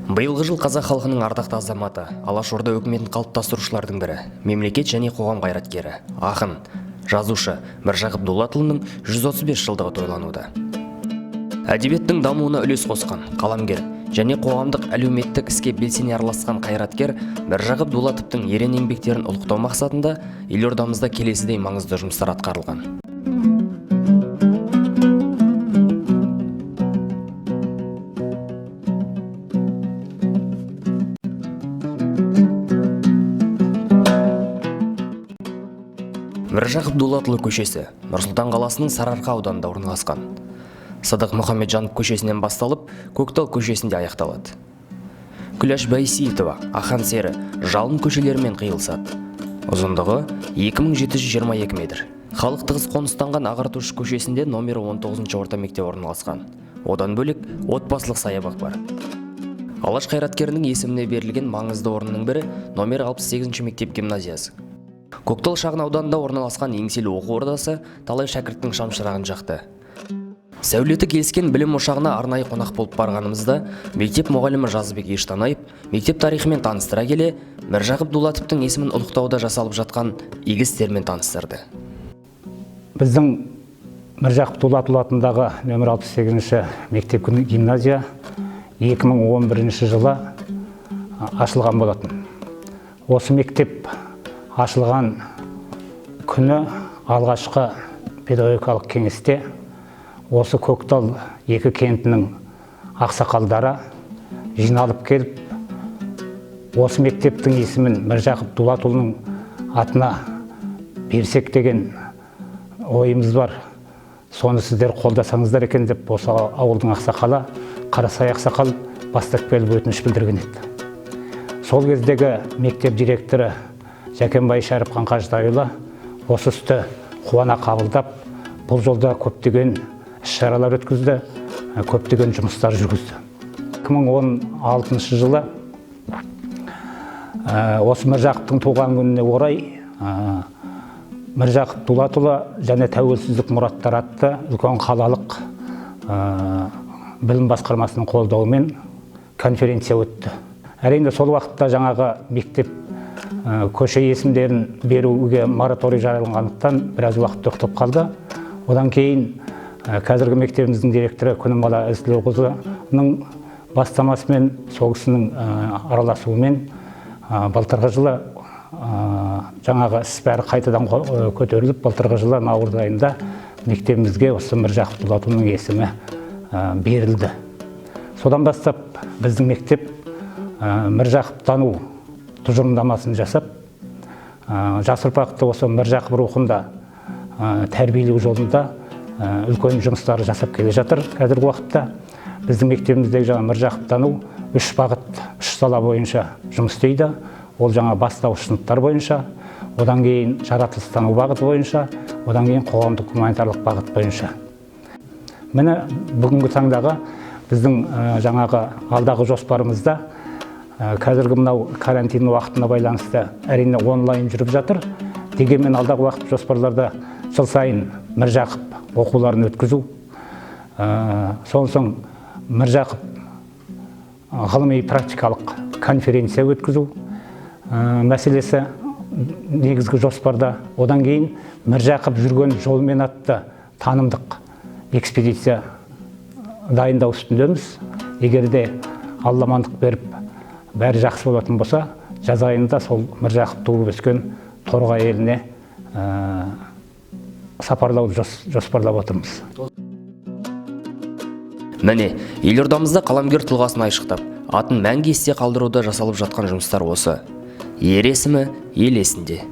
Биылғы жыл қазақ халқының ардақты азаматы, Алашорда өкіметін қалыптастырушылардың бірі, мемлекет және қоғам қайраткері, ақын, жазушы Міржақып Дулатұлының 135 жылдығы тойлануда. Әдебиеттің дамуына үлес қосқан қаламгер және қоғамдық әлеуметтік іске белсене араласқан қайраткер Міржақып Дулатұлының ерен еңбектерін ұлықтау мақсатында елордамызда келесідей маңызды жұмыстар атқарылған. Міржақып Дулатұлы көшесі Нұр-Сұлтан қаласының Сарыарқа ауданында орналасқан. Садық Мұхамеджанов көшесінен басталып, Көктал көшесінде аяқталады. Күләш Байсейітова, Ахан Сері, Жалын көшелерімен қиылысады. Ұзындығы 2722 метр. Халық тығыз қоныстанған Ағартушы көшесінде номері 19 орта мектеп орналасқан. Одан бөлек отбасылық саябақ бар. Алаш қайраткерінің есіміне берілген маңызды орынның бірі номері 68 мектеп-гимназиясы. Көктал шағын ауданында орналасқан еңселі оқу ордасы талай шәкірттің шамшырағын жақты. Сәулеті келіскен білім ошағына арнайы қонақ болып барғанымызда, мектеп мұғалімі Жазыбек Ештанаев мектеп тарихымен таныстыра келе, Міржақып Дулатұлының есімін ұлықтауда жасалып жатқан игі істермен таныстырды. Біздің Міржақып Дулатұлының нөмір 68 мектеп-гимназия 2011 жылы ашылған болатын. Осы мектеп ашылған күні алғашқы педагогикалық кеңесте осы Көктал екі кентінің ақсақалдары жиналып келіп, осы мектептің есімін Міржақып Дулатұлының атына берсек деген ойымыз бар. Соны сіздер қолдасаңыздар екен деп, осы ауылдың ақсақалы, Қарасай ақсақал бастап келіп өтініш білдірген еді. Сол кездегі мектеп директоры Жәкенбай Шәріп Қаңқаждайұлы осы істі қуана қабылдап, бұл жолда көптеген іс-шаралар өткізді, көптеген жұмыстар жүргізді. 2016 жылы осы Міржақыптың туған күніне орай Міржақып Дулатұлы және тәуелсіздік мұраттар атты үлкен қалалық білім басқармасының қолдауымен конференция өтті. Әрине сол уақытта жаңағы мектеп көше есімдерін беруге мораторий жарияланғандықтан біраз уақыт тоқтап қалды. Одан кейін қазіргі мектебіміздің директоры Күнімбала Ізтілеуқызының бастамасымен, сол кісінің араласуымен былтырғы жылы жаңағы іс бәрі қайтадан көтеріліп, былтырғы жылы наурыз айында мектебімізге осы Міржақып Дулатұлының есімі берілді. Содан бастап біздің мектеп Міржақып тану тұжырымдамасын жасап, жас ұрпақты осы Міржақып рухында тәрбиелеу жолында үлкен жұмыстары жасап келе жатыр. Қазіргі уақытта біздің мектебіміздегі жаңа Міржақып тану 3 бағыт, 3 сала бойынша жұмыс істейді. Ол жаңа бастауыш сыныптар бойынша, одан кейін жаратылыстану бағыты бойынша, одан кейін қоғамдық гуманитарлық бағыт бойынша. Міне бүгінгі таңдағы біздің жаңағы алдағы жоспарымызда қазіргі мынау карантин уақытына байланысты әрине онлайн жүріп жатыр. Дегенмен алдағы уақыт жоспарларда жыл сайын Міржақып оқуларын өткізу, соң Міржақып ғылыми практикалық конференция өткізу мәселесі негізгі жоспарда. Одан кейін Міржақып жүрген жолмен атты танымдық экспедиция дайындау үстіндеміз. Егер де Алла амандық беріп, бәрі жақсы болатын болса, жаз айында сол Міржақып туып өскен Торғай еліне сапарлауды жоспарлап отырмыз. Міне, елордамызда қаламгер тұлғасын айшықтап, атын мәңгі есте қалдыруда жасалып жатқан жұмыстар осы. Ер есімі ел есінде.